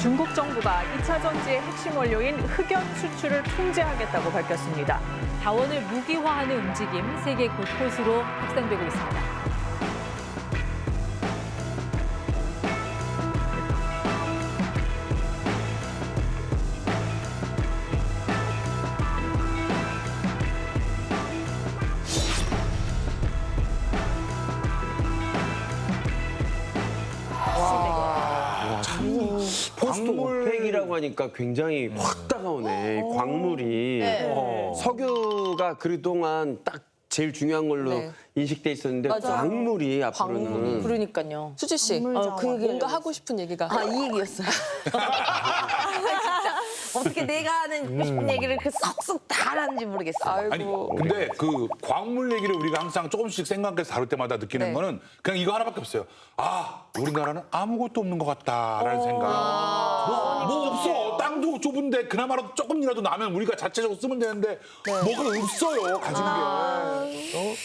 중국 정부가 2차 전지의 핵심 원료인 흑연 수출을 통제하겠다고 밝혔습니다. 자원을 무기화하는 움직임 세계 곳곳으로 확산되고 있습니다. 포스트 오펙이라고 하니까 굉장히 확 다가오네. 광물이. 석유가 그동안 딱 제일 중요한 걸로 네. 인식돼 있었는데 광물이 앞으로는. 그러니까요. 수지 씨, 뭔가 하고 싶은 얘기가. 이 얘기였어요. 진짜 어떻게 내가 하는 싶은 얘기를 그 쏙쏙 다 하는지 모르겠어요. 아니 근데 그 광물 얘기를 우리가 항상 조금씩 생각해서 다룰 때마다 느끼는 네. 거는 그냥 이거 하나밖에 없어요. 아 우리나라는 아무것도 없는 것 같다라는 생각. 뭐 없어. 땅도 좁은데 그나마라도 조금이라도 나면 우리가 자체적으로 쓰면 되는데 뭐가 없어요. 가진 게.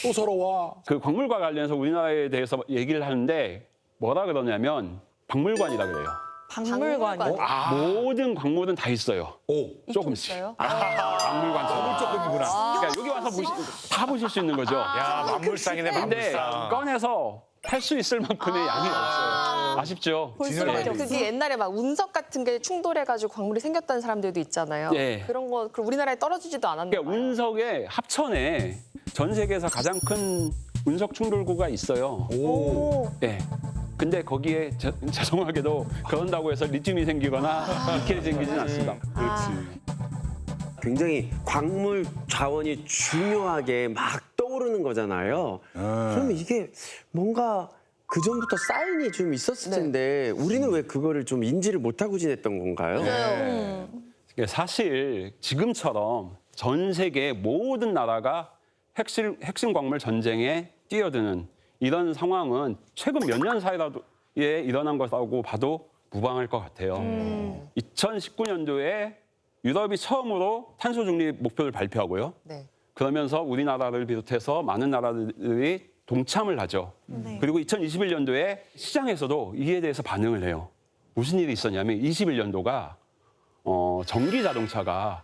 또 서러워. 그 광물과 관련해서 우리나라에 대해서 얘기를 하는데 뭐라 그러냐면 박물관이라 그래요. 박물관이요? 모든 광물은 다 있어요. 오. 조금씩. 있어요? 박물관처럼. 조금이구나. 그러니까 여기 와서 다 보실 수 있는 거죠. 야, 만물상이네, 근데 만물상. 꺼내서 팔 수 있을 만큼의 양이 없어요. 아쉽죠? 볼 수밖에 없어. 그게 옛날에 막 운석 같은 게 충돌해가지고 광물이 생겼다는 사람들도 있잖아요. 예. 그런 거 그럼 우리나라에 떨어지지도 않았나 그러니까 봐요. 운석의 합천에 전 세계에서 가장 큰 운석 충돌구가 있어요. 예. 근데 거기에 죄송하게도 그런다고 해서 리튬이 생기거나 니켈이 생기진 않습니다. 굉장히 광물 자원이 중요하게 막 떠오르는 거잖아요. 그러면 이게 뭔가 그 전부터 사인이 좀 있었을 텐데 우리는 왜 그거를 좀 인지를 못하고 지냈던 건가요? 그러니까 사실 지금처럼 전 세계 모든 나라가 핵심 광물 전쟁에 뛰어드는 이런 상황은 최근 몇 년 사이에 일어난 것이라고 봐도 무방할 것 같아요. 2019년도에 유럽이 처음으로 탄소 중립 목표를 발표하고요. 네. 그러면서 우리나라를 비롯해서 많은 나라들이 동참을 하죠. 그리고 2021년도에 시장에서도 이에 대해서 반응을 해요. 무슨 일이 있었냐면 21년도가 전기 자동차가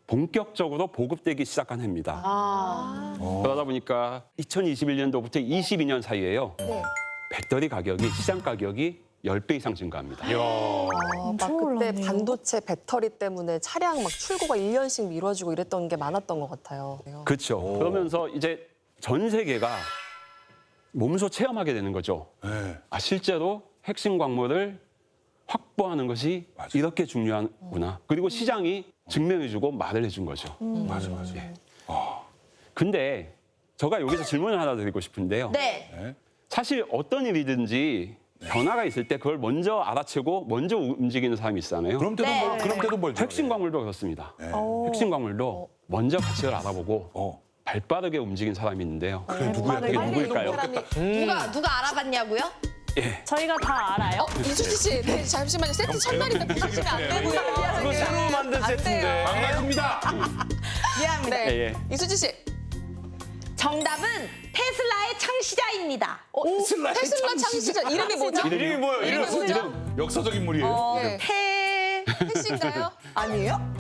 본격적으로 보급되기 시작한 해입니다. 그러다 보니까 2021년도부터 22년 사이에요. 배터리 가격이 시장 가격이 10배 이상 증가합니다. 막 그때 반도체 배터리 때문에 차량 막 출고가 1년씩 미뤄지고 이랬던 게 많았던 것 같아요. 그렇죠. 그러면서 이제 전 세계가 몸소 체험하게 되는 거죠. 네. 실제로 핵심 광물을 확보하는 것이 이렇게 중요하구나. 그리고 시장이 증명해주고 말을 해준 거죠. 맞아. 근데 제가 여기서 질문을 하나 드리고 싶은데요. 네. 사실 어떤 일이든지 변화가 있을 때 그걸 먼저 알아채고 먼저 움직이는 사람이 있잖아요. 그럼 때도 멀죠. 핵심 광물도 그렇습니다. 핵심 광물도 먼저 가치를 알아보고 발빠르게 움직인 사람이 있는데요. 그래 누구야? 그게 누구일까요? 누가 알아봤냐고요? 저희가 다 알아요? 이수지 씨, 네, 잠시만요. 세트 첫날인데 부르시면 안 되고요. 이거 새로 만든 세트인데. 반갑습니다. 미안합니다. 네. 예. 이수지 씨, 정답은 테슬라의 창시자입니다. 테슬라 테슬라 창시자 이름이 뭐죠? 이름이 뭐예요? 이름이 뭐죠? 역사적 인물이에요. 네. 태씨인가요? 아니에요?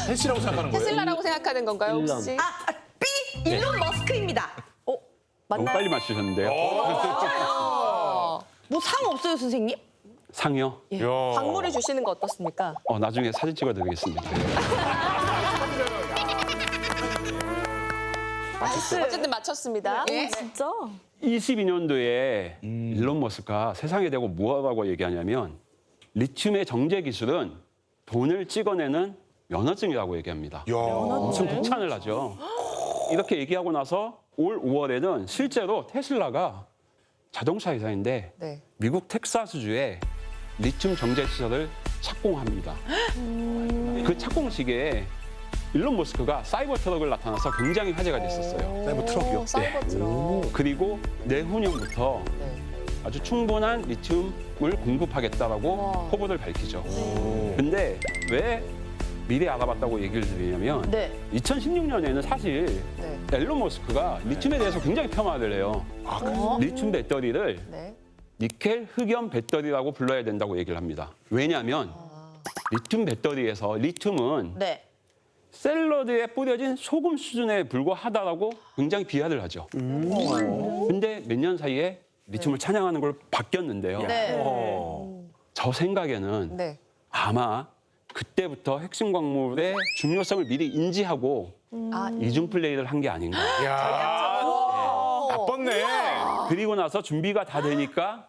테시라고 생각하는 거예요? 테슬라라고 생각하는 건가요, 혹시? B 일론 머스크입니다. 너무 빨리 맞추셨는데요. 뭐 상 없어요, 선생님? 상이요? 광물을 주시는 거 어떻습니까? 나중에 사진 찍어드리겠습니다. 어쨌든 맞췄습니다. 진짜? 22년도에 일론 머스크가 세상에 대고 뭐라고 얘기하냐면 리튬의 정제 기술은 돈을 찍어내는 면허증이라고 얘기합니다. 엄청 극찬을 하죠. 이렇게 얘기하고 나서 올 5월에는 실제로 테슬라가 자동차 회사인데 네. 미국 텍사스주에 리튬 정제 시설을 착공합니다. 그 착공식에 일론 머스크가 사이버 트럭을 나타나서 굉장히 화제가 됐었어요. 사이버 트럭이요? 사이버 트럭. 그리고 내후년부터 네. 아주 충분한 리튬을 공급하겠다라고 포부를 밝히죠. 근데 왜 미리 알아봤다고 얘기를 드리냐면 네. 2016년에는 사실 네. 일론 머스크가 리튬에 대해서 굉장히 폄하를 해요. 리튬 배터리를 네. 니켈 흑연 배터리라고 불러야 된다고 얘기를 합니다. 왜냐하면 리튬 배터리에서 리튬은 네. 샐러드에 뿌려진 소금 수준에 불과하다라고 굉장히 비하를 하죠. 근데 몇 년 사이에 리튬을 찬양하는 걸로 바뀌었는데요. 네. 저 생각에는 네. 아마 그때부터 핵심 광물의 중요성을 미리 인지하고 이중 플레이를 한 게 아닌가. 야, 나빴네. 그리고 나서 준비가 다 되니까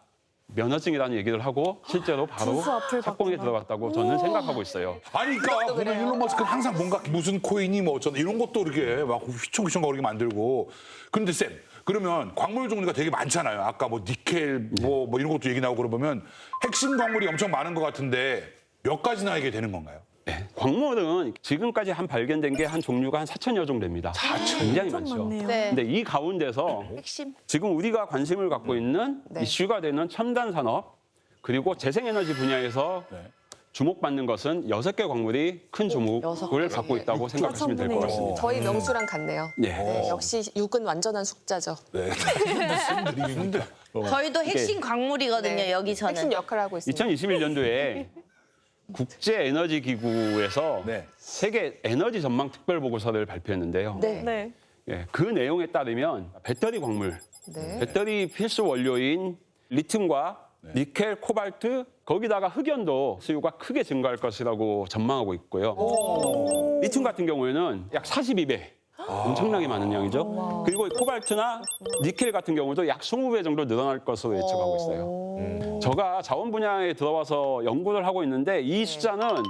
면허증이라는 얘기를 하고 실제로 바로 착공에 들어갔다고 저는 생각하고 있어요. 아니, 그러니까 보면 일론 머스크는 항상 뭔가 무슨 코인이 뭐 어쩌나 이런 것도 이렇게 막 휘청휘청거리게 만들고. 근데 쌤, 그러면 광물 종류가 되게 많잖아요. 아까 뭐 니켈 뭐 이런 것도 얘기 나오고 그러면 핵심 광물이 엄청 많은 것 같은데 몇 가지나 이게 되는 건가요? 네, 광물은 지금까지 한 발견된 게 한 종류가 한 4,000여 종류 됩니다. 굉장히 많죠. 네. 근데 이 가운데서 핵심. 지금 우리가 관심을 갖고 있는 네. 이슈가 되는 첨단 산업 그리고 재생에너지 분야에서 주목받는 것은 6개 광물이 큰 주목을 받고 있다고 생각하시면 될 것 같습니다. 저희 명수랑 같네요. 네. 네, 역시 6은 완전한 숙자죠. 네. 무슨 드림인데. 저희도 핵심 광물이거든요, 네. 여기서는. 핵심 역할을 하고 있습니다. 2021년도에 국제에너지기구에서 네. 세계 에너지 전망 특별 보고서를 발표했는데요. 네. 네. 예, 그 내용에 따르면 배터리 광물, 네. 배터리 필수 원료인 리튬과 니켈, 코발트, 거기다가 흑연도 수요가 크게 증가할 것이라고 전망하고 있고요. 리튬 같은 경우에는 약 42배. 엄청나게 많은 양이죠. 그리고 코발트나 니켈 같은 경우도 약 20배 정도 늘어날 것으로 예측하고 있어요. 제가 자원 분야에 들어와서 연구를 하고 있는데 이 숫자는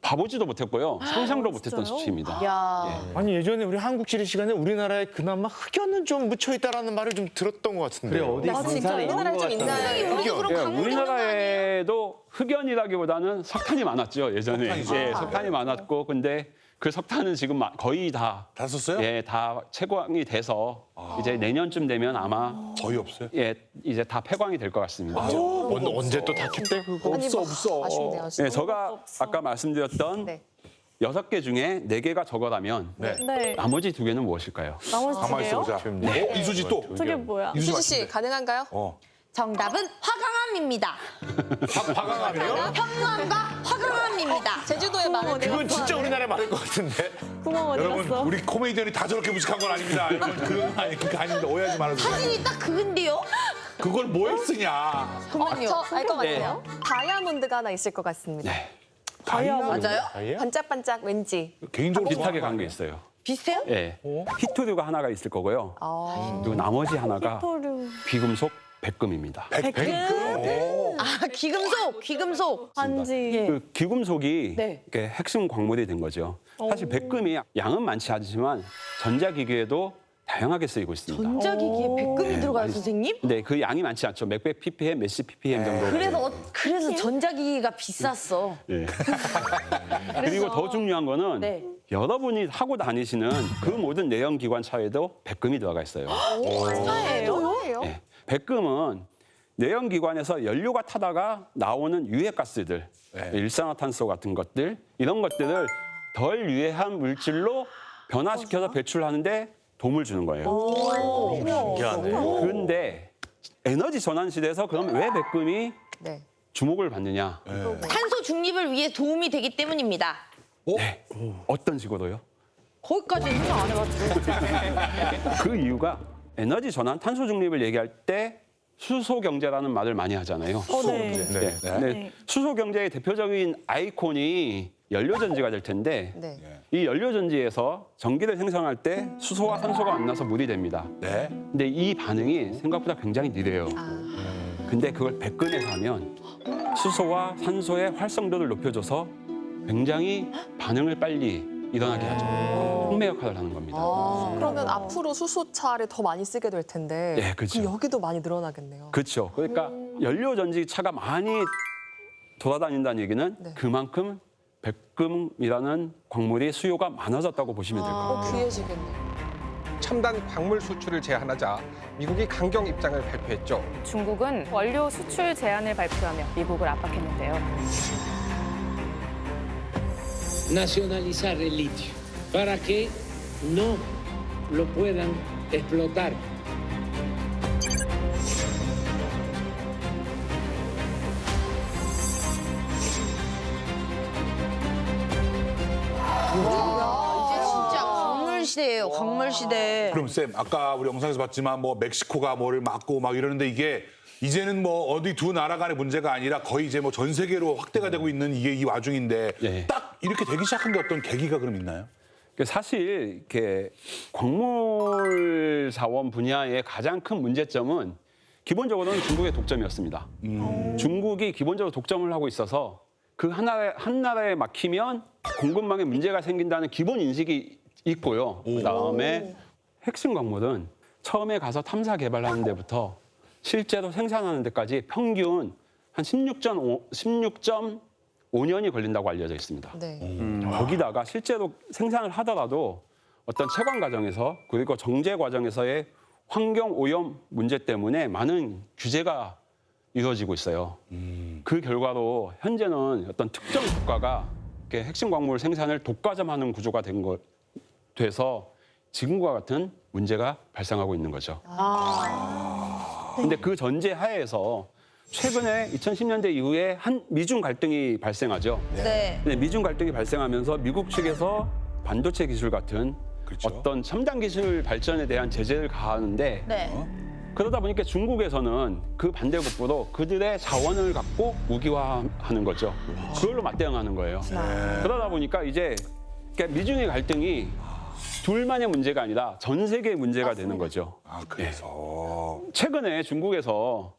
봐보지도 못했고요. 상상도 못했던 수치입니다. 야. 아니 예전에 우리 한국 지리 시간에 우리나라에 그나마 흑연은 좀 묻혀 있다라는 말을 좀 들었던 것 같은데. 그래 어디 강산에 있는 우리나라에 것 좀 같던데. 있나요? 여기도 그럼 예, 광물이 우리나라에도 흑연이라기보다는 석탄이 많았죠 예전에. 석탄이죠. 예, 석탄이 많았고 근데 그 석탄은 지금 거의 다 다 썼어요? 예, 다 채광이 돼서 이제 내년쯤 되면 아마 거의 없어요. 예, 이제 다 폐광이 될 것 같습니다. 언제 또 닫혔대 그거? 없어. 아쉽네요. 진짜. 예, 제가 아까 말씀드렸던 네. 6개 중에 4개가 저거라면 네. 네. 나머지 2개는 무엇일까요? 나머지 두 가만히 개요? 있어보자. 이수지 또. 저게 뭐야? 수지 씨 가능한가요? 정답은 화강암입니다. 화강암이요? 평안과 화강암입니다. 제주도에 많은 그건 진짜 우리나라에 많을 것 같은데. 구멍 어디 여러분 갔어? 우리 코미디언이 다 저렇게 무식한 건 아닙니다. 여러분 그런 거 아닙니다. 오해하지 말아주세요. 사진이 딱 그건데요? 그걸 뭐에 쓰냐? 잠깐만요. 저 알 것 같아요. 다이아몬드가 하나 있을 것 같습니다. 다이아몬드. 맞아요? 반짝반짝 왠지. 개인적으로 비슷하게 좋아하는 간 거 게 아니에요? 있어요. 비슷해요? 예. 히토류가 하나가 있을 거고요. 아. 그리고 나머지 하나가 토류. 귀금속 백금입니다. 아, 귀금속. 반지. 그 귀금속이 네. 이렇게 핵심 광물이 된 거죠. 사실 백금이 양은 많지 않지만 전자기기에도 다양하게 쓰이고 있습니다. 전자기기에 백금이 들어가요, 선생님? 근데 그 양이 많지 않죠. 몇백 ppm, 몇십 ppm 정도. 그래서 전자기기가 비쌌어. 예. 그리고 더 중요한 거는 네. 여러분이 하고 다니시는 그 모든 내연기관 차에도 백금이 들어가 있어요. 차예요? 예. 백금은 내연기관에서 연료가 타다가 나오는 유해가스들, 일산화탄소 같은 것들, 이런 것들을 덜 유해한 물질로 변화시켜서 배출하는데 도움을 주는 거예요. 신기하네. 그런데 에너지 전환 시대에서 그럼 왜 백금이 네. 주목을 받느냐? 탄소 중립을 위해 도움이 되기 때문입니다. 네. 어떤 식으로요? 거기까지는 생각 안 해봤죠. 그 이유가 에너지 전환, 탄소 중립을 얘기할 때 수소 경제라는 말을 많이 하잖아요. 네. 네. 근데 수소 경제의 대표적인 아이콘이 연료전지가 될 텐데 네. 이 연료전지에서 전기를 생성할 때 수소와 산소가 만나서 물이 됩니다. 네. 근데 이 반응이 생각보다 굉장히 느려요. 근데 그걸 백근에서 하면 수소와 산소의 활성도를 높여줘서 굉장히 반응을 빨리 일어나게 하죠. 촉매 역할을 하는 겁니다. 그러면 앞으로 수소차를 더 많이 쓰게 될 텐데 네, 그렇죠. 그럼 여기도 많이 늘어나겠네요. 그렇죠. 그러니까 연료전지 차가 많이 돌아다닌다는 얘기는 네. 그만큼 백금이라는 광물이 수요가 많아졌다고 보시면 될 것 같아요. 귀해지겠네요. 첨단 광물 수출을 제한하자 미국이 강경 입장을 발표했죠. 중국은 원료 수출 제한을 발표하며 미국을 압박했는데요. nacionalizar el litio para que no lo puedan explotar. 시대예요. 광물 시대. 그럼 쌤, 아까 우리 영상에서 봤지만 뭐 멕시코가 뭐를 막고 막 이러는데 이게 이제는 뭐 어디 두 나라 간의 문제가 아니라 거의 이제 뭐 전 세계로 확대가 되고 있는 이게 이 와중인데 예. 딱 이렇게 되기 시작한 게 어떤 계기가 그럼 있나요? 사실 이렇게 광물 자원 분야의 가장 큰 문제점은 기본적으로는 중국의 독점이었습니다. 중국이 기본적으로 독점을 하고 있어서 그 한 나라에 막히면 공급망에 문제가 생긴다는 기본 인식이 있고요. 그다음에 핵심 광물은 처음에 가서 탐사 개발하는 데부터 실제로 생산하는 데까지 평균 한 16.5년이 걸린다고 알려져 있습니다. 네. 거기다가 실제로 생산을 하더라도 어떤 채광 과정에서 그리고 정제 과정에서의 환경 오염 문제 때문에 많은 규제가 이루어지고 있어요. 그 결과로 현재는 어떤 특정 국가가 이렇게 핵심 광물 생산을 독과점하는 구조가 돼서 지금과 같은 문제가 발생하고 있는 거죠. 근데 그 전제 하에서 최근에 2010년대 이후에 미중 갈등이 발생하죠. 네. 근데 미중 갈등이 발생하면서 미국 측에서 반도체 기술 같은 그렇죠. 어떤 첨단 기술 발전에 대한 제재를 가하는데 네. 그러다 보니까 중국에서는 그 반대급부로 그들의 자원을 갖고 무기화하는 거죠. 그걸로 맞대응하는 거예요. 그러다 보니까 이제 미중의 갈등이 둘만의 문제가 아니라 전 세계의 문제가 되는 거죠. 아, 그래서. 최근에 중국에서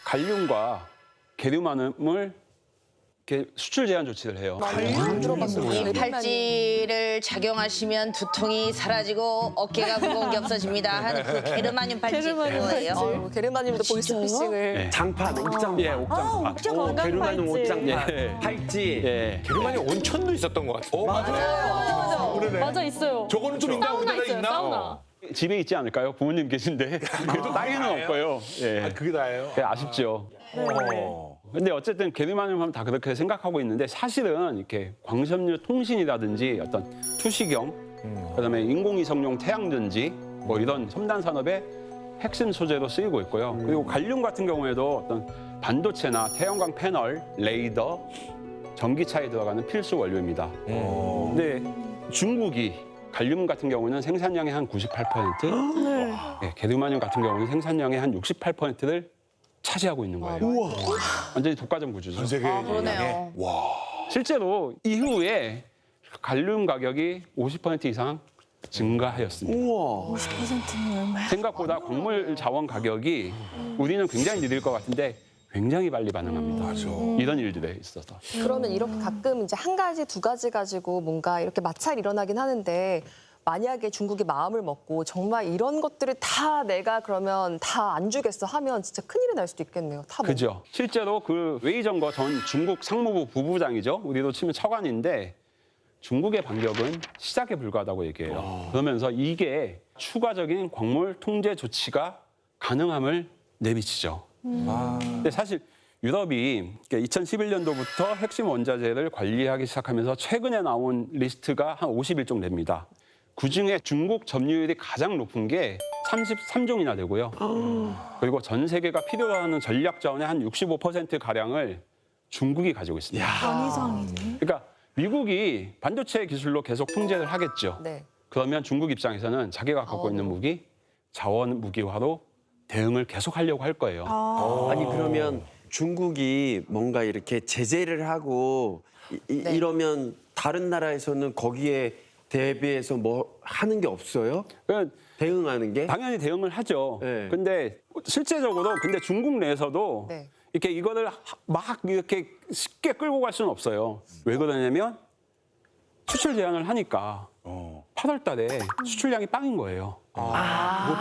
갈륨과 게르마늄을 이렇게 수출 제한 조치를 해요. 안 들어봤어요. 이 팔찌를 착용하시면 두통이 사라지고 어깨가 무거운 게 없어집니다 하는 그 게르마늄 팔찌 그거예요. 게르마늄도 보이스피싱을. 네. 장판, 옥장판. 예, 옥장판. 게르마늄 옷장판, 예. 팔찌. 예. 게르마늄 온천도 있었던 것 같은데. 그러네. 맞아, 있어요. 저거는 좀 있나? 사우나 우리나라에 있어요, 있나? 사우나. 집에 있지 않을까요? 부모님 계신데. 그래도 땅에는 없고요. 예. 아, 그게 다예요? 아쉽죠. 근데 어쨌든 게르마늄 하면 다 그렇게 생각하고 있는데 사실은 이렇게 광섬유 통신이라든지 어떤 투시경, 그다음에 인공위성용 태양전지 뭐 이런 첨단 산업의 핵심 소재로 쓰이고 있고요. 그리고 갈륨 같은 경우에도 어떤 반도체나 태양광 패널, 레이더, 전기차에 들어가는 필수 원료입니다. 근데 중국이 갈륨 같은 경우는 생산량의 한 98%, 네, 게르마늄 같은 경우는 생산량의 한 68%를 차지하고 있는 거예요. 완전히 독과점 구조죠. 전 세계 그러네요. 실제로 이후에 갈륨 가격이 50% 이상 증가하였습니다. 우와. 생각보다 광물 자원 가격이 우리는 굉장히 느릴 것 같은데 굉장히 빨리 반응합니다. 이런 일들에 있어서. 그러면 이렇게 가끔 이제 한 가지, 두 가지 가지고 뭔가 이렇게 마찰이 일어나긴 하는데 만약에 중국이 마음을 먹고 정말 이런 것들을 다 내가 그러면 다 안 주겠어 하면 진짜 큰일이 날 수도 있겠네요. 다 그죠. 실제로 그 웨이정거 전 중국 상무부 부부장이죠. 우리도 치면 차관인데 중국의 반격은 시작에 불과하다고 얘기해요. 그러면서 이게 추가적인 광물 통제 조치가 가능함을 내비치죠. 근데 사실 유럽이 2011년도부터 핵심 원자재를 관리하기 시작하면서 최근에 나온 리스트가 한 50일 됩니다. 그중에 중국 점유율이 가장 높은 게 33종이나 되고요. 그리고 전 세계가 필요로 하는 전략 자원의 한 65%가량을 중국이 가지고 있습니다. 그러니까 미국이 반도체 기술로 계속 통제를 하겠죠. 네. 그러면 중국 입장에서는 자기가 갖고 있는 무기, 자원 무기화로 대응을 계속 하려고 할 거예요. 아니 그러면 중국이 뭔가 이렇게 제재를 하고 이러면 다른 나라에서는 거기에 대비해서 뭐 하는 게 없어요? 그러니까 대응하는 게? 당연히 대응을 하죠. 네. 근데 실제적으로 중국 내에서도 네. 이렇게 이거를 막 이렇게 쉽게 끌고 갈 수는 없어요. 왜 그러냐면 수출 제한을 하니까 8월 달에 수출량이 빵인 거예요.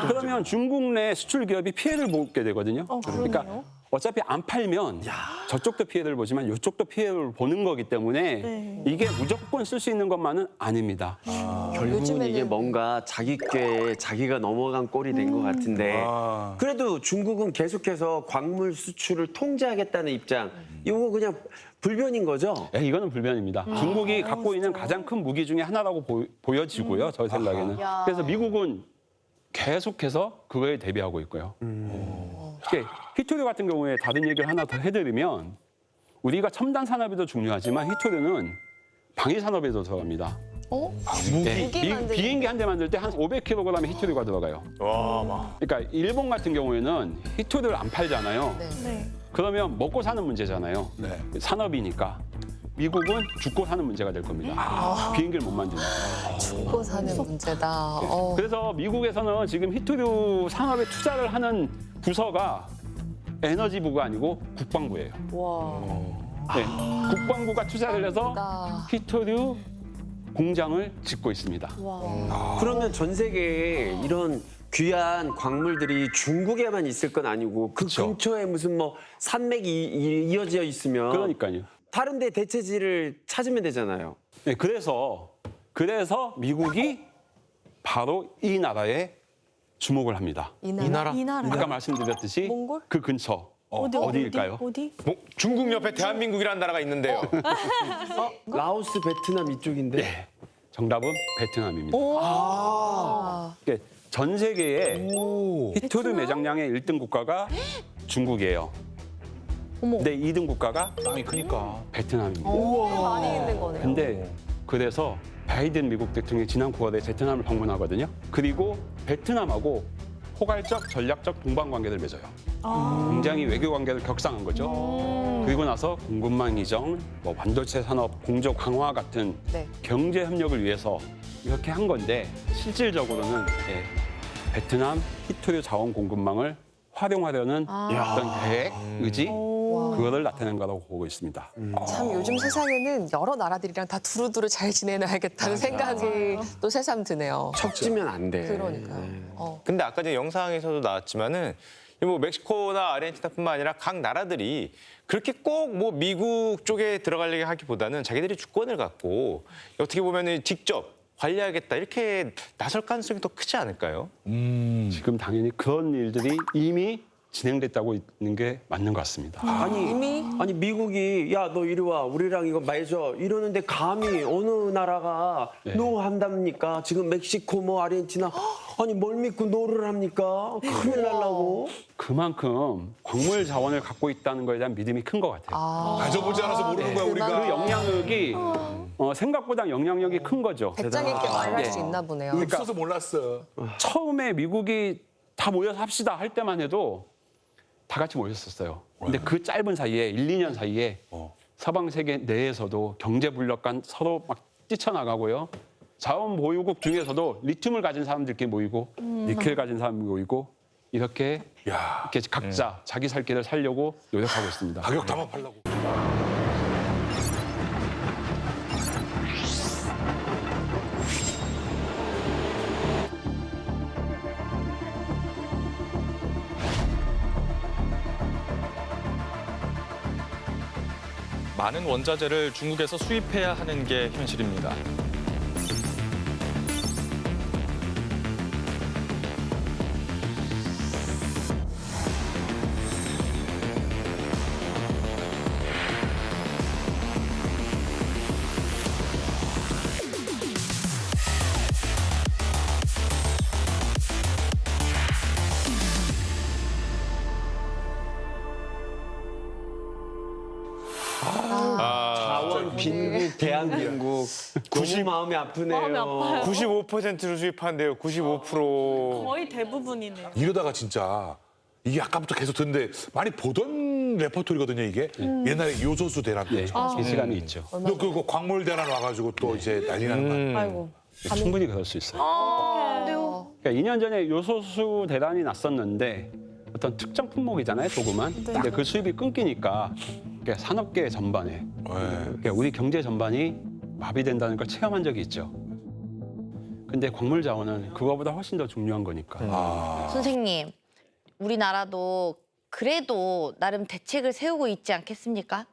그러면 중국 내 수출 기업이 피해를 보게 되거든요. 그러니까 어차피 안 팔면 저쪽도 피해를 보지만 이쪽도 피해를 보는 거기 때문에 이게 무조건 쓸 수 있는 것만은 아닙니다. 결국은 이게 뭔가 자기 꾀에 자기가 넘어간 꼴이 된 것 같은데 그래도 중국은 계속해서 광물 수출을 통제하겠다는 입장 이거 그냥 불변인 거죠? 네, 이거는 불변입니다. 중국이 갖고 있는 가장 큰 무기 중에 하나라고 보여지고요. 저 생각에는. 그래서 미국은 계속해서 그거에 대비하고 있고요. 히토류 같은 경우에 다른 얘기를 하나 더 해드리면 우리가 첨단 산업에도 중요하지만 히토류는 방위 산업에도 들어갑니다. 비행기 한 대 만들 때 한 500kg의 히토류가 들어가요. 와, 막. 그러니까 일본 같은 경우에는 히토류를 안 팔잖아요. 네. 그러면 먹고 사는 문제잖아요. 네. 산업이니까. 미국은 죽고 사는 문제가 될 겁니다. 비행기를 못 만드니까. 죽고 사는 문제다. 그래서 미국에서는 지금 히토류 산업에 투자를 하는 부서가 에너지부가 아니고 국방부예요. 네, 국방부가 투자를 해서 히토류 공장을 짓고 있습니다. 그러면 전 세계에 이런 귀한 광물들이 중국에만 있을 건 아니고 그 그쵸. 근처에 무슨 뭐 산맥이 이어져 있으면 그러니까요. 다른 데 대체지를 찾으면 되잖아요. 네, 그래서 미국이 바로 이 나라에 주목을 합니다. 이 나라? 아까 말씀드렸듯이 몽골? 그 근처 어디일까요? 어디? 뭐, 중국 옆에 대한민국이라는 나라가 있는데요. 라오스, 베트남 이쪽인데. 네, 정답은 베트남입니다. 그러니까 전 세계의 히토류 매장량의 1등 국가가 중국이에요. 근데 2등 국가가 땅이 크니까. 베트남입니다. 많이 있는 거네요. 근데 그래서 바이든 미국 대통령이 지난 9월에 베트남을 방문하거든요. 그리고 베트남하고 포괄적 전략적 동반 관계를 맺어요. 굉장히 외교 관계를 격상한 거죠. 그리고 나서 공급망 이전, 뭐 반도체 산업 공조 강화 같은 네. 경제 협력을 위해서 이렇게 한 건데 실질적으로는 베트남 히토류 자원 공급망을 활용하려는 어떤 계획, 의지 그거를 나타낸 거라고 보고 있습니다. 참 요즘 세상에는 여러 나라들이랑 다 두루두루 잘 지내놔야겠다는 생각이 또 새삼 드네요. 척지면 안 돼. 그러니까요. 근데 아까 전에 영상에서도 나왔지만은 뭐 멕시코나 아르헨티나뿐만 아니라 각 나라들이 그렇게 꼭 뭐 미국 쪽에 들어가려고 하기보다는 자기들이 주권을 갖고 어떻게 보면은 직접 관리하겠다 이렇게 나설 가능성이 더 크지 않을까요? 지금 당연히 그런 일들이 이미 진행됐다고 있는 게 맞는 것 같습니다. 아니 미국이 야 너 이리 와 우리랑 이거 맺어 이러는데 감히 어느 나라가 노 한답니까? 지금 멕시코 뭐 아르헨티나 아니 뭘 믿고 노를 합니까? 큰일 날라고. 그만큼 광물 자원을 갖고 있다는 거에 대한 믿음이 큰 것 같아요. 가져보지 않아서 모르는 거야 우리가. 그 영향력이 생각보다 영향력이 큰 거죠. 배짱 있게 말을 할 수 있나 보네요. 없어서 몰랐어. 처음에 미국이 다 모여서 합시다 할 때만 해도 다 같이 모였었어요. 근데 그 짧은 사이에 1, 2년 사이에 서방 세계 내에서도 경제 분력 간 서로 막 뛰쳐나가고요. 자원 보유국 중에서도 리튬을 가진 사람들끼리 모이고 니켈 가진 사람이 모이고 이렇게 각자 자기 살 길을 살려고 노력하고 있습니다. 가격 담합하려고. 많은 원자재를 중국에서 수입해야 하는 게 현실입니다. 자원 빈국 대한민국 너무 마음이 아프네요. 마음이 아파요. 95%를 수입한대요. 95%. 거의 대부분이네요. 이러다가 진짜 이게 아까부터 계속 듣는데 많이 보던 레퍼토리거든요 이게. 옛날에 요소수 대란. 이 시간이 있죠. 너 그거 광물 대란 와가지고 또 이제 난리 나는 거. 아이고. 충분히 그럴 수 있어요. 그러니까 2년 전에 요소수 대란이 났었는데 어떤 특정 품목이잖아요, 조그만. 근데 그 수입이 끊기니까 그러니까 산업계 전반에 그러니까 우리 경제 전반이 마비된다는 걸 체험한 적이 있죠. 근데 광물 자원은 그거보다 훨씬 더 중요한 거니까. 선생님, 우리나라도 그래도 나름 대책을 세우고 있지 않겠습니까?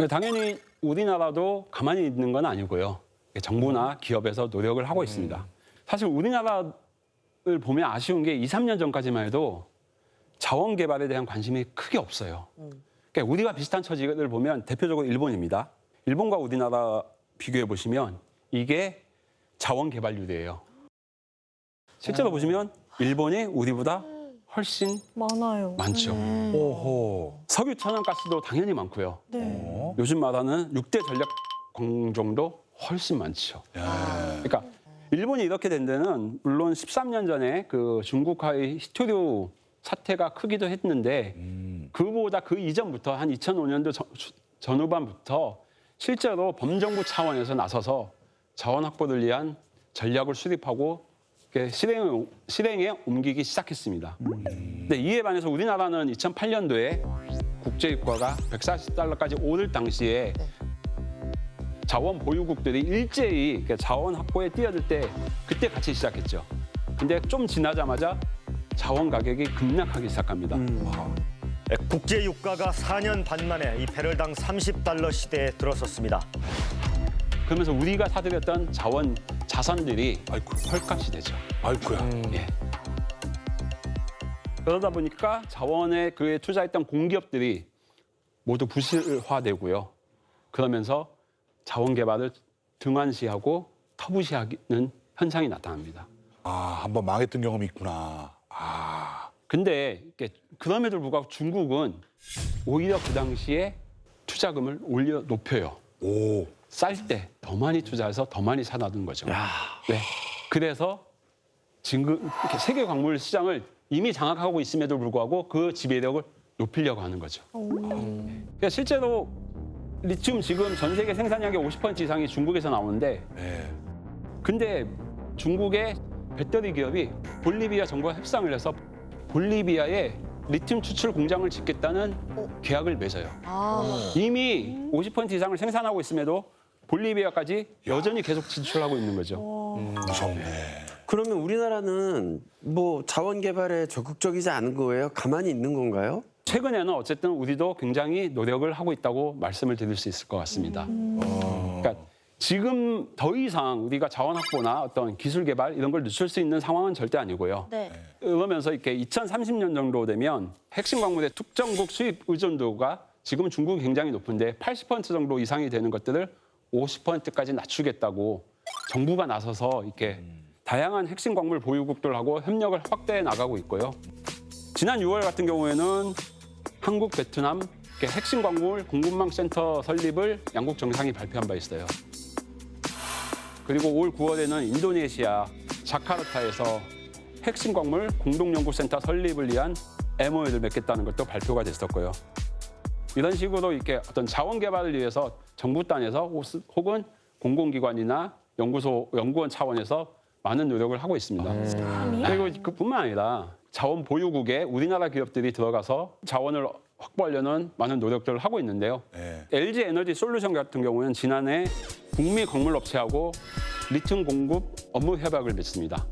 당연히 우리나라도 가만히 있는 건 아니고요. 정부나 기업에서 노력을 하고 있습니다. 사실 우리나라를 보면 아쉬운 게 2, 3년 전까지만 해도 자원 개발에 대한 관심이 크게 없어요. 그러니까 우리가 비슷한 처지를 보면 대표적으로 일본입니다. 일본과 우리나라 비교해 보시면 이게 자원 개발률이에요. 실제로 보시면 일본이 우리보다 훨씬 많죠. 석유, 천연가스도 당연히 많고요. 요즘 말하는 6대 전략 공정도 훨씬 많죠. 그러니까 일본이 이렇게 된 데는 물론 13년 전에 그 중국과의 히토류 사태가 크기도 했는데 그보다 그 이전부터 한 2005년도 전후반부터 실제로 범정부 차원에서 나서서 자원 확보를 위한 전략을 수립하고 실행에 옮기기 시작했습니다. 근데 이에 반해서 우리나라는 2008년도에 국제 유가가 140달러까지 오를 당시에 자원 보유국들이 일제히 자원 확보에 뛰어들 때 그때 같이 시작했죠. 근데 좀 지나자마자 자원 가격이 급락하기 시작합니다. 국제 유가가 4년 반 만에 이 배럴당 30달러 시대에 들어섰습니다. 그러면서 우리가 사들였던 자산들이 헐값이 되죠. 아이고야. 예. 그러다 보니까 자원에 그에 투자했던 공기업들이 모두 부실화되고요. 그러면서 자원 개발을 등한시하고 터부시하는 현상이 나타납니다. 아, 한번 망했던 경험이 있구나. 근데 그럼에도 불구하고 중국은 오히려 그 당시에 투자금을 높여요. 오. 쌀 때 더 많이 투자해서 더 많이 사놔둔 거죠. 네. 그래서 지금 세계 광물 시장을 이미 장악하고 있음에도 불구하고 그 지배력을 높이려고 하는 거죠. 그러니까 실제로 리튬 지금 전 세계 생산량의 50% 이상이 중국에서 나오는데 근데 중국의 배터리 기업이 볼리비아 정부와 협상을 해서 볼리비아에 리튬 추출 공장을 짓겠다는 계약을 맺어요. 이미 50% 이상을 생산하고 있음에도 볼리비아까지 여전히 계속 진출하고 있는 거죠. 무섭네. 그러면 우리나라는 뭐 자원 개발에 적극적이지 않은 거예요? 가만히 있는 건가요? 최근에는 어쨌든 우리도 굉장히 노력을 하고 있다고 말씀을 드릴 수 있을 것 같습니다. 그러니까 지금 더 이상 우리가 자원 확보나 어떤 기술 개발 이런 걸 늦출 수 있는 상황은 절대 아니고요. 네. 그러면서 이렇게 2030년 정도 되면 핵심 광물의 특정국 수입 의존도가 지금 중국이 굉장히 높은데 80% 정도 이상이 되는 것들을 50%까지 낮추겠다고 정부가 나서서 이렇게 다양한 핵심 광물 보유국들하고 협력을 확대해 나가고 있고요. 지난 6월 같은 경우에는 한국, 베트남 핵심 광물 공급망 센터 설립을 양국 정상이 발표한 바 있어요. 그리고 올 9월에는 인도네시아 자카르타에서 핵심 광물 공동연구센터 설립을 위한 MOU를 맺겠다는 것도 발표가 됐었고요. 이런 식으로 이렇게 어떤 자원 개발을 위해서 정부 단에서 혹은 공공기관이나 연구원 차원에서 많은 노력을 하고 있습니다. 그리고 그뿐만 아니라 자원 보유국에 우리나라 기업들이 들어가서 자원을 확보하려는 많은 노력들을 하고 있는데요. LG 에너지 솔루션 같은 경우는 지난해 북미 광물업체하고 리튬 공급 업무 협약을 맺습니다.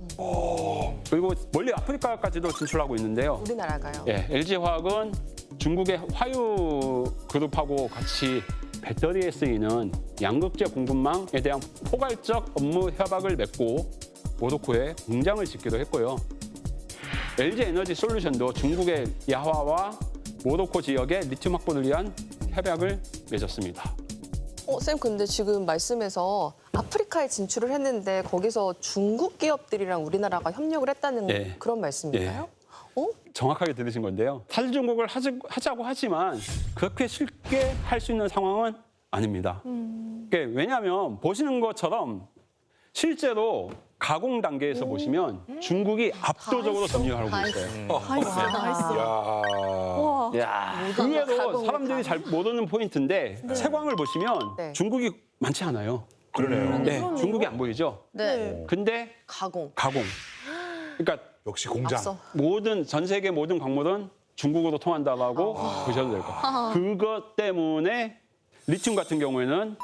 그리고 멀리 아프리카까지도 진출하고 있는데요. 우리나라가요? 예, LG화학은 중국의 화유 그룹하고 같이 배터리에 쓰이는 양극재 공급망에 대한 포괄적 업무 협약을 맺고 모로코에 공장을 짓기도 했고요. LG 에너지 솔루션도 중국의 야화와 모로코 지역의 리튬 확보를 위한 협약을 맺었습니다. 쌤, 근데 지금 말씀에서 아프리카에 진출을 했는데 거기서 중국 기업들이랑 우리나라가 협력을 했다는 그런 말씀인가요? 정확하게 들으신 건데요. 탈중국을 하자고 하지만 그렇게 쉽게 할 수 있는 상황은 아닙니다. 왜냐하면 보시는 것처럼 실제로 가공 단계에서 보시면 중국이 압도적으로 점유하고 있어요. 의외로 사람들이 잘 모르는 포인트인데 세광을 보시면 중국이 많지 않아요. 그러네요. 네, 중국이 안 보이죠. 네. 근데 가공. 그러니까 역시 공장. 전 세계 모든 광물은 중국으로 통한다라고 보셔도 될 것 같아요. 그것 때문에 리튬 같은 경우에는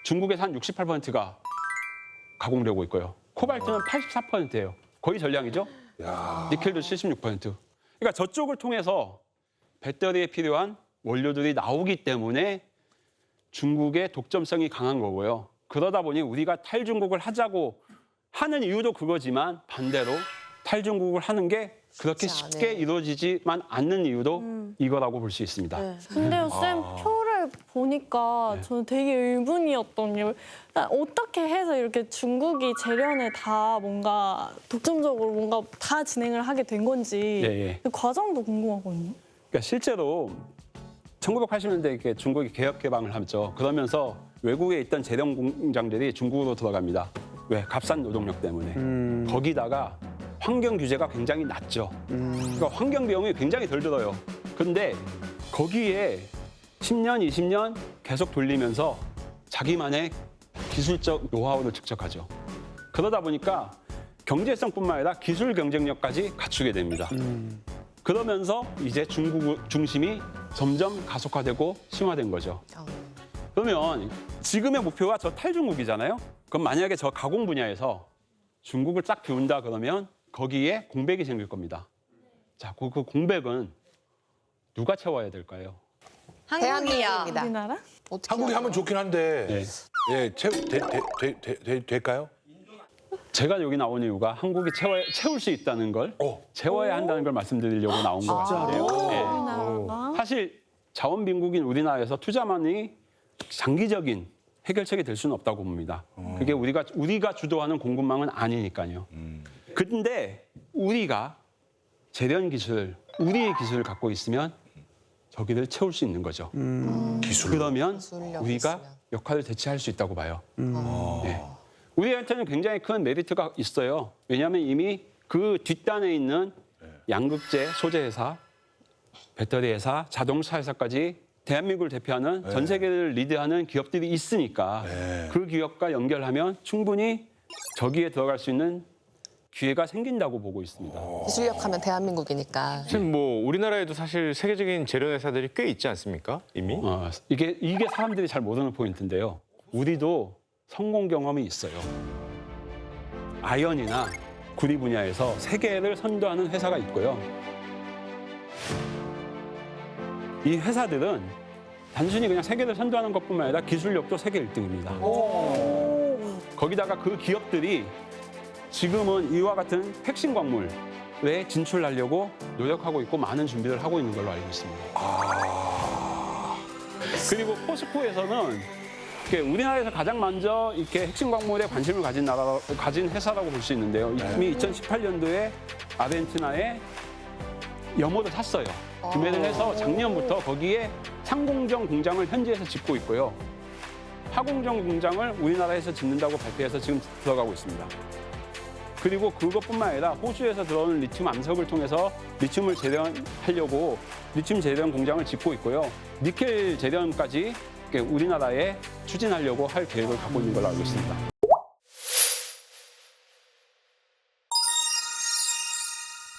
중국에서 한 68%가 가공되고 있고요. 코발트는 84%예요. 거의 전량이죠. 니켈도 76%. 그러니까 저쪽을 통해서 배터리에 필요한 원료들이 나오기 때문에 중국의 독점성이 강한 거고요. 그러다 보니 우리가 탈중국을 하자고 하는 이유도 그거지만 반대로 탈중국을 하는 게 그렇게 쉽게 이루어지지만 않는 이유도 이거라고 볼 수 있습니다. 근데요, 쌤, 표를 보니까 저는 되게 의문이었던 게 어떻게 해서 이렇게 중국이 재련에 다 뭔가 독점적으로 뭔가 다 진행을 하게 된 건지 그 과정도 궁금하거든요. 그러니까 실제로 1980년대에 중국이 개혁 개방을 하죠. 그러면서 외국에 있던 재련 공장들이 중국으로 들어갑니다. 왜? 값싼 노동력 때문에. 거기다가 환경 규제가 굉장히 낮죠. 그러니까 환경 비용이 굉장히 덜 들어요. 그런데 거기에 10년, 20년 계속 돌리면서 자기만의 기술적 노하우를 축적하죠. 그러다 보니까 경제성뿐만 아니라 기술 경쟁력까지 갖추게 됩니다. 그러면서 이제 중국 중심이 점점 가속화되고 심화된 거죠. 그러면 지금의 목표가 저 탈중국이잖아요. 그럼 만약에 저 가공 분야에서 중국을 딱 비운다 그러면 거기에 공백이 생길 겁니다. 자, 그 공백은 누가 채워야 될까요? 대한민국입니다. 우리나라? 한국이 하면 좋긴 한데 예, 될까요? 제가 여기 나온 이유가 한국이 채울 수 있다는 걸 채워야 한다는 걸 말씀드리려고 나온 것 같아요. 우리나라가? 사실 자원 빈국인 우리나라에서 투자만이 장기적인 해결책이 될 수는 없다고 봅니다. 그게 우리가 주도하는 공급망은 아니니까요. 그런데 우리가 재련 기술, 우리의 기술을 갖고 있으면 저기를 채울 수 있는 거죠. 그러면 기술력이 우리가 있으면. 역할을 대체할 수 있다고 봐요. 네. 우리한테는 굉장히 큰 메리트가 있어요. 왜냐하면 이미 그 뒷단에 있는 양극재 소재 회사, 배터리 회사, 자동차 회사까지 대한민국을 대표하는 전 세계를 리드하는 기업들이 있으니까 그 기업과 연결하면 충분히 저기에 들어갈 수 있는 기회가 생긴다고 보고 있습니다. 기술력 하면 대한민국이니까. 지금 뭐 우리나라에도 사실 세계적인 재련 회사들이 꽤 있지 않습니까? 이미? 이게 사람들이 잘 모르는 포인트인데요. 우리도 성공 경험이 있어요. 아연이나 구리 분야에서 세계를 선도하는 회사가 있고요. 이 회사들은 단순히 그냥 세계를 선도하는 것뿐만 아니라 기술력도 세계 1등입니다. 거기다가 그 기업들이 지금은 이와 같은 핵심 광물에 진출하려고 노력하고 있고 많은 준비를 하고 있는 걸로 알고 있습니다. 그리고 포스코에서는 우리나라에서 가장 먼저 이렇게 핵심 광물에 관심을 가진 회사라고 볼 수 있는데요. 이미 2018년도에 아르헨티나에 염호를 샀어요. 구매를 해서 작년부터 거기에 상공정 공장을 현지에서 짓고 있고요. 하공정 공장을 우리나라에서 짓는다고 발표해서 지금 들어가고 있습니다. 그리고 그것뿐만 아니라 호주에서 들어오는 리튬 암석을 통해서 리튬을 재련하려고 리튬 재련 공장을 짓고 있고요. 니켈 재련까지 우리나라에 추진하려고 할 계획을 갖고 있는 걸로 알고 있습니다.